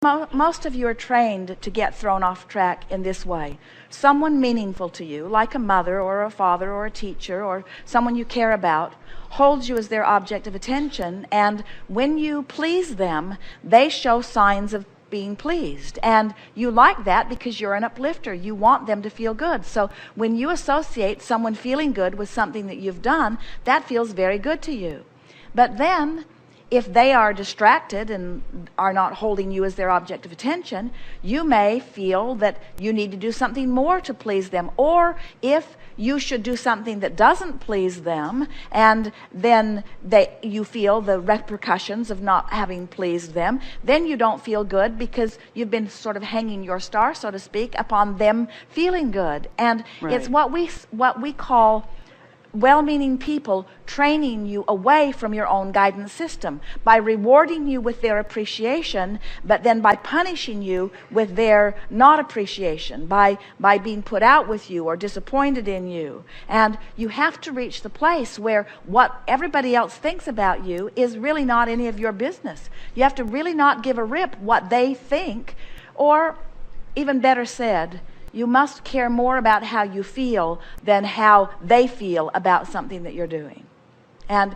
Most of you are trained to get thrown off track in this way. Someone meaningful to you, like a mother or a father or a teacher or someone you care about, holds you as their object of attention, and when you please them, they show signs of being pleased, and you like that because you're an uplifter. You want them to feel good. So when you associate someone feeling good with something that you've done, that feels very good to you. But then if they are distracted and are not holding you as their object of attention, you may feel that you need to do something more to please them. Or if you should do something that doesn't please them, and then you feel the repercussions of not having pleased them, then you don't feel good because you've been sort of hanging your star, so to speak, upon them feeling good. And Right. It's what we call well-meaning people training you away from your own guidance system by rewarding you with their appreciation, but then by punishing you with their not appreciation, by being put out with you or disappointed in you. And you have to reach the place where what everybody else thinks about you is really not any of your business. You have to really not give a rip what they think, or even better said, you must care more about how you feel than how they feel about something that you're doing. And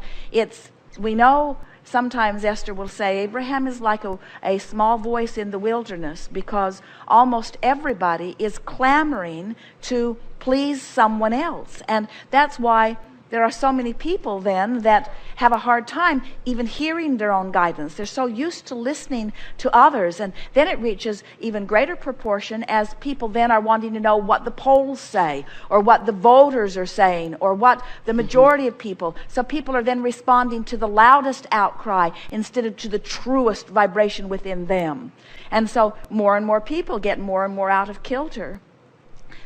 we know sometimes Esther will say, Abraham is like a small voice in the wilderness, because almost everybody is clamoring to please someone else. And that's why there are so many people then that have a hard time even hearing their own guidance. They're so used to listening to others, and then it reaches even greater proportion as people then are wanting to know what the polls say, or what the voters are saying, or what the majority of people. So people are then responding to the loudest outcry instead of to the truest vibration within them. And so more and more people get more and more out of kilter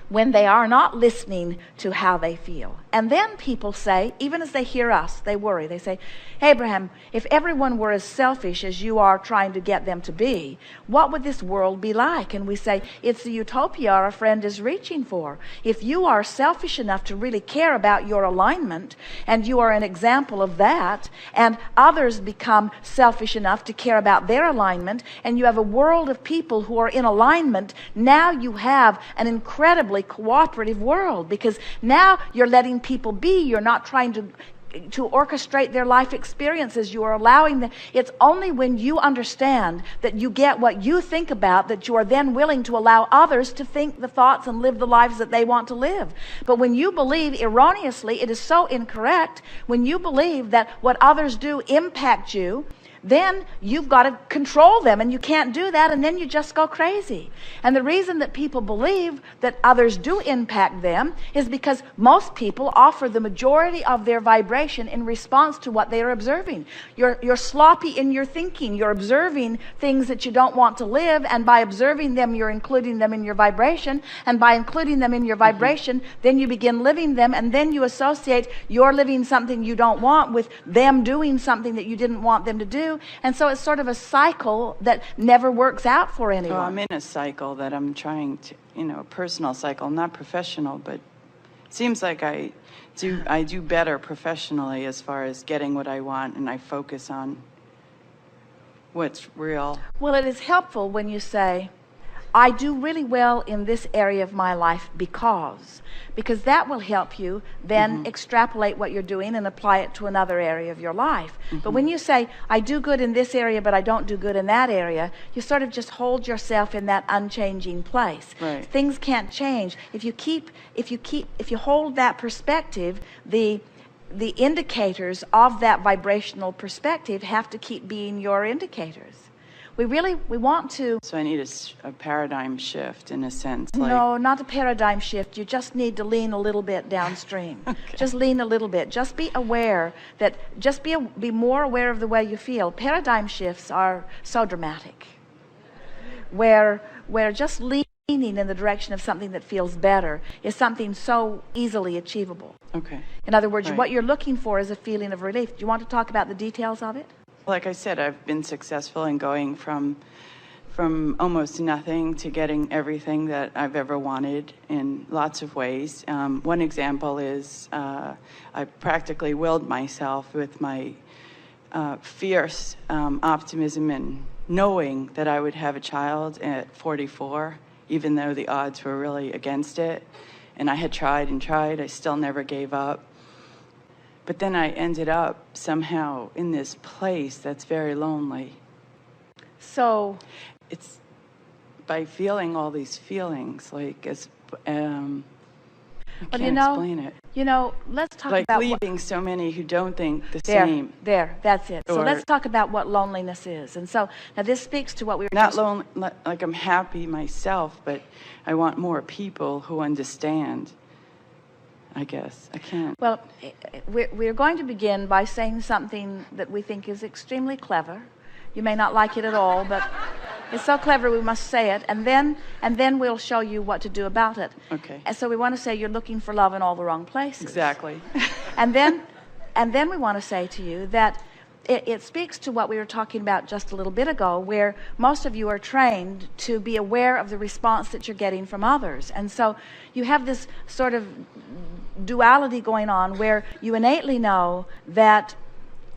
when they are not listening to how they feel. And then people say, even as they hear us, they worry. They say, Abraham, if everyone were as selfish as you are trying to get them to be, what would this world be like? And we say, it's the utopia our friend is reaching for. If you are selfish enough to really care about your alignment, and you are an example of that, and others become selfish enough to care about their alignment, and you have a world of people who are in alignment, now you have an incredibly cooperative world, because now you're letting people be. You're not trying to orchestrate their life experiences. You are allowing them. It's only when you understand that you get what you think about that you are then willing to allow others to think the thoughts and live the lives that they want to live. But when you believe erroneously, it is so incorrect. When you believe that what others do impact you, then you've got to control them, and you can't do that, and then you just go crazy. And the reason that people believe that others do impact them is because most people offer the majority of their vibration in response to what they are observing. You're sloppy in your thinking. You're observing things that you don't want to live, and by observing them, you're including them in your vibration, and by including them in your vibration, then you begin living them, and then you associate your living something you don't want with them doing something that you didn't want them to do. And so it's sort of a cycle that never works out for anyone. I'm in a cycle that I'm trying to, a personal cycle, not professional, but it seems like I do better professionally as far as getting what I want, and I focus on what's real. Well, it is helpful when you say, I do really well in this area of my life because that will help you then extrapolate what you're doing and apply it to another area of your life. But when you say, I do good in this area, but I don't do good in that area, you sort of just hold yourself in that unchanging place. Right. Things can't change. If you hold that perspective, the indicators of that vibrational perspective have to keep being your indicators. We want to... So I need a paradigm shift in a sense. No, not a paradigm shift. You just need to lean a little bit downstream. Okay. Just lean a little bit. Just be aware that, be more aware of the way you feel. Paradigm shifts are so dramatic. Where just leaning in the direction of something that feels better is something so easily achievable. Okay. In other words, Right. What you're looking for is a feeling of relief. Do you want to talk about the details of it? Like I said, I've been successful in going from almost nothing to getting everything that I've ever wanted in lots of ways. One example is I practically willed myself with my fierce optimism and knowing that I would have a child at 44, even though the odds were really against it. And I had tried and tried. I still never gave up. But then I ended up somehow in this place that's very lonely. So it's by feeling all these feelings, like as I can't explain it. Let's talk like about leaving so many who don't think the same. That's it. So let's talk about what loneliness is. And so now this speaks to what we were not lonely. Like I'm happy myself, but I want more people who understand. I guess I can't. Well, we're going to begin by saying something that we think is extremely clever. You may not like it at all, but it's so clever we must say it, and then we'll show you what to do about it. Okay. And so we want to say you're looking for love in all the wrong places. Exactly. and then we want to say to you that it speaks to what we were talking about just a little bit ago, where most of you are trained to be aware of the response that you're getting from others. And so you have this sort of duality going on where you innately know that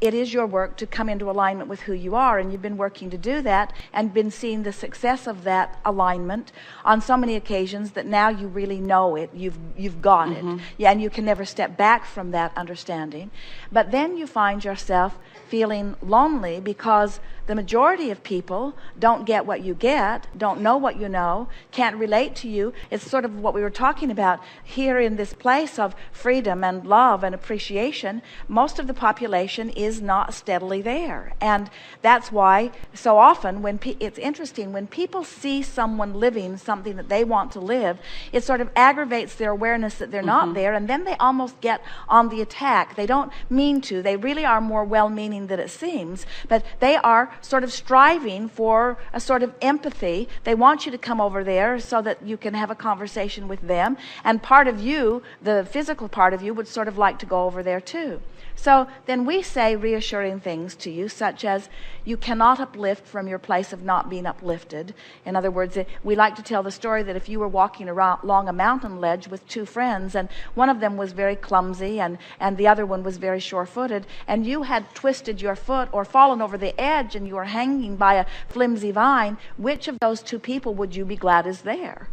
it is your work to come into alignment with who you are, and you've been working to do that and been seeing the success of that alignment on so many occasions that now you really know it. You've got it. Yeah, and you can never step back from that understanding. But then you find yourself feeling lonely because the majority of people don't get what you get, don't know what you know, can't relate to you. It's sort of what we were talking about here in this place of freedom and love and appreciation. Most of the population is not steadily there. And that's why so often when it's interesting, when people see someone living something that they want to live, it sort of aggravates their awareness that they're not there, and then they almost get on the attack. They don't mean to. They really are more well-meaning than it seems, but they are sort of striving for a sort of empathy. They want you to come over there so that you can have a conversation with them, and part of you, the physical part of you, would sort of like to go over there too. So then we say reassuring things to you, such as you cannot uplift from your place of not being uplifted. In other words, we like to tell the story that if you were walking along a mountain ledge with two friends, and one of them was very clumsy and the other one was very sure-footed, and you had twisted your foot or fallen over the edge and you were hanging by a flimsy vine, which of those two people would you be glad is there?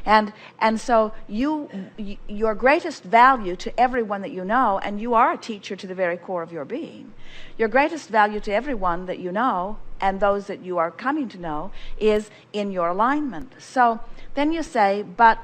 And so your greatest value to everyone that you know, and you are a teacher to the very core of your being, your greatest value to everyone that you know and those that you are coming to know is in your alignment. So then you say, but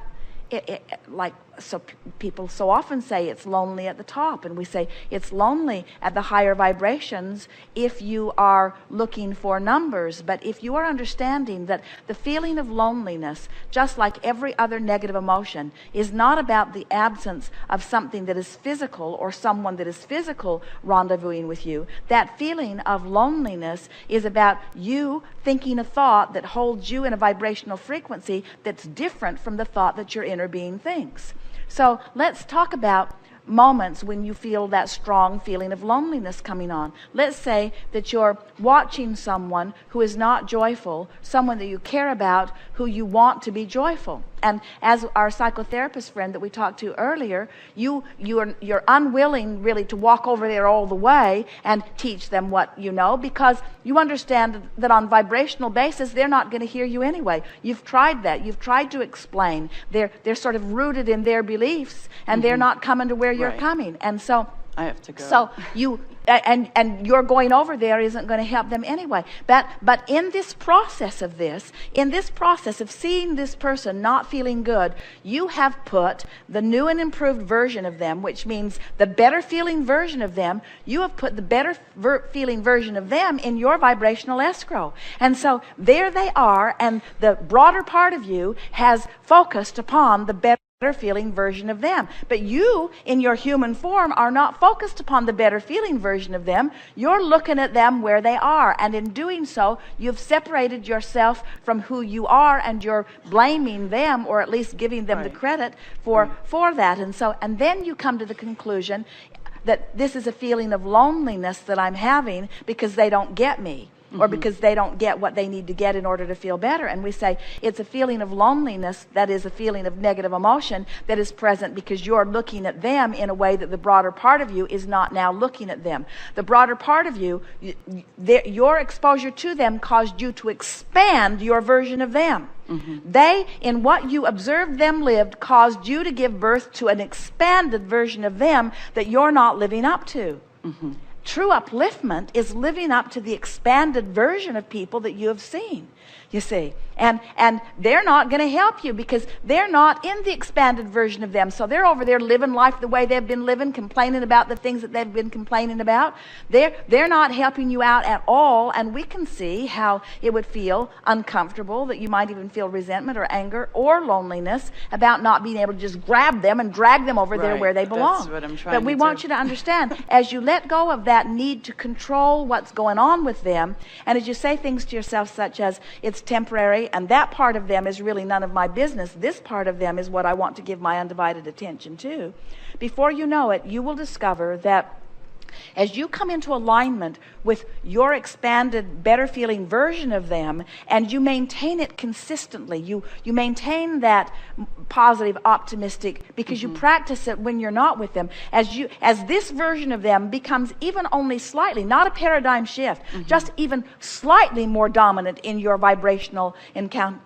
people so often say it's lonely at the top, and we say it's lonely at the higher vibrations if you are looking for numbers. But if you are understanding that the feeling of loneliness, just like every other negative emotion, is not about the absence of something that is physical or someone that is physical rendezvousing with you, that feeling of loneliness is about you thinking a thought that holds you in a vibrational frequency that's different from the thought that your inner being thinks. So let's talk about moments when you feel that strong feeling of loneliness coming on. Let's say that you're watching someone who is not joyful, someone that you care about, who you want to be joyful. And as our psychotherapist friend that we talked to earlier, you're unwilling really to walk over there all the way and teach them what you know, because you understand that on vibrational basis they're not going to hear you anyway. You've tried that. You've tried to explain. They're sort of rooted in their beliefs, and they're not coming to where you're coming. And so I have to go. So you and your going over there isn't going to help them anyway. But in this process of seeing this person not feeling good, you have put the new and improved version of them, which means the better feeling version of them. You have put the better feeling version of them in your vibrational escrow, and so there they are, and the broader part of you has focused upon the better feeling version of them. But you, in your human form, are not focused upon the better feeling version of them. You're looking at them where they are, and in doing so, you've separated yourself from who you are, and you're blaming them, or at least giving them the credit for that. And then you come to the conclusion that this is a feeling of loneliness that I'm having because they don't get me. or because they don't get what they need to get in order to feel better. And we say it's a feeling of loneliness, that is a feeling of negative emotion that is present because you're looking at them in a way that the broader part of you is not now looking at them. The broader part of you, your exposure to them caused you to expand your version of them. They, in what you observed them lived, caused you to give birth to an expanded version of them that you're not living up to. True upliftment is living up to the expanded version of people that you have seen, you see. And they're not going to help you because they're not in the expanded version of them. So they're over there living life the way they've been living, complaining about the things that they've been complaining about. They're not helping you out at all. And we can see how it would feel uncomfortable, that you might even feel resentment or anger or loneliness about not being able to just grab them and drag them over there where they belong. That's what I'm trying But we want you to understand, as you let go of that need to control what's going on with them, and as you say things to yourself such as, it's temporary, and that part of them is really none of my business. This part of them is what I want to give my undivided attention to. Before you know it, you will discover that as you come into alignment with your expanded, better feeling version of them, and you maintain it consistently, you maintain that positive, optimistic, because you practice it when you're not with them, as this version of them becomes even only slightly, not a paradigm shift, just even slightly more dominant in your vibrational encounter,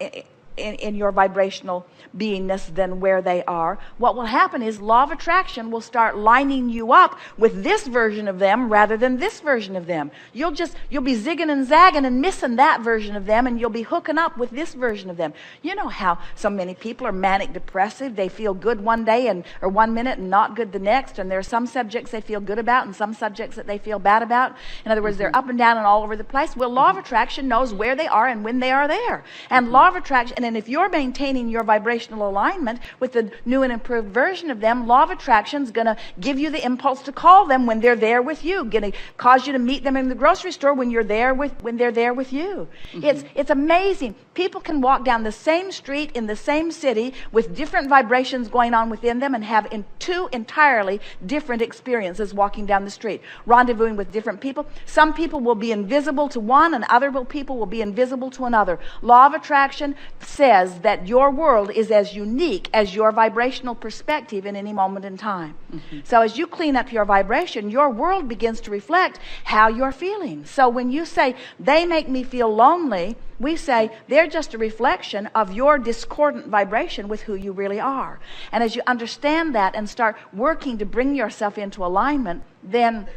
in your vibrational beingness than where they are, what will happen is law of attraction will start lining you up with this version of them rather than this version of them. You'll be zigging and zagging and missing that version of them, and you'll be hooking up with this version of them. You know how so many people are manic depressive. They feel good one day or 1 minute and not good the next, and there are some subjects they feel good about and some subjects that they feel bad about. In other words, they're up and down and all over the place. Well, law of attraction knows where they are and when they are there. And law of attraction, and if you're maintaining your vibrational alignment with the new and improved version of them, law of attraction is going to give you the impulse to call them when they're there with you, going to cause you to meet them in the grocery store when they're there with you. It's amazing. People can walk down the same street in the same city with different vibrations going on within them and have two entirely different experiences walking down the street, rendezvousing with different people. Some people will be invisible to one, and other people will be invisible to another. Law of attraction says that your world is as unique as your vibrational perspective in any moment in time. So as you clean up your vibration, your world begins to reflect how you're feeling. So when you say, they make me feel lonely, we say they're just a reflection of your discordant vibration with who you really are. And as you understand that and start working to bring yourself into alignment, then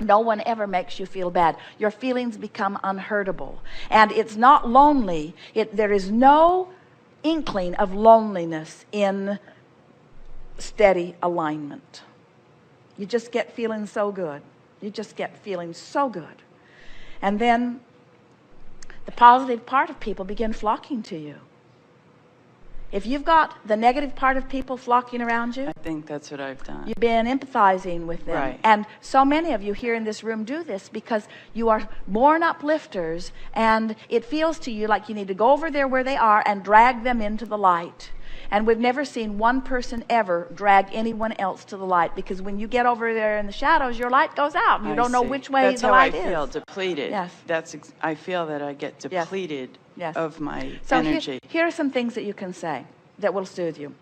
no one ever makes you feel bad. Your feelings become unhurtable. And it's not lonely. There is no inkling of loneliness in steady alignment. You just get feeling so good. You just get feeling so good. And then the positive part of people begin flocking to you. If you've got the negative part of people flocking around you, I think that's what I've done. You've been empathizing with them. Right. And so many of you here in this room do this because you are born uplifters, and it feels to you like you need to go over there where they are and drag them into the light. And we've never seen one person ever drag anyone else to the light, because when you get over there in the shadows, your light goes out. You don't know which way the light is. That's how I feel, depleted. Yes. I feel that I get depleted of my energy. Here are some things that you can say that will soothe you.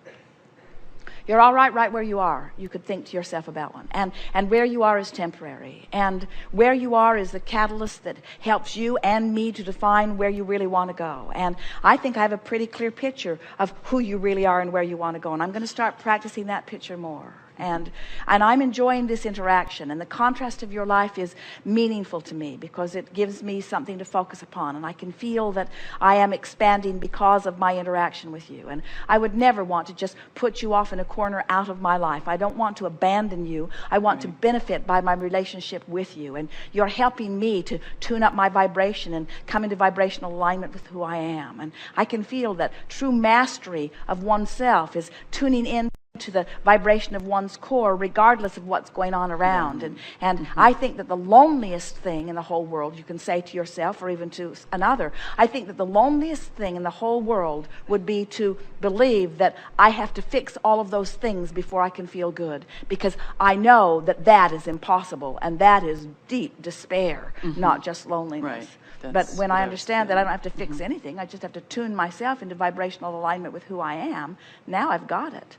You're all right where you are. You could think to yourself about one. And where you are is temporary. And where you are is the catalyst that helps you and me to define where you really want to go. And I think I have a pretty clear picture of who you really are and where you want to go. And I'm going to start practicing that picture more. And I'm enjoying this interaction, and the contrast of your life is meaningful to me because it gives me something to focus upon, and I can feel that I am expanding because of my interaction with you. And I would never want to just put you off in a corner out of my life. I don't want to abandon you. I want to benefit by my relationship with you, and you're helping me to tune up my vibration and come into vibrational alignment with who I am. And I can feel that true mastery of oneself is tuning in to the vibration of one's core regardless of what's going on around. And I think that the loneliest thing in the whole world, you can say to yourself or even to another, I think that the loneliest thing in the whole world would be to believe that I have to fix all of those things before I can feel good, because I know that that is impossible, and that is deep despair, not just loneliness. Right. But when I understand that I don't have to fix anything, I just have to tune myself into vibrational alignment with who I am, now I've got it.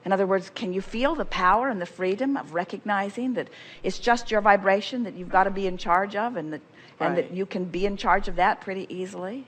In other words, can you feel the power and the freedom of recognizing that it's just your vibration that you've got to be in charge of, and that you can be in charge of that pretty easily?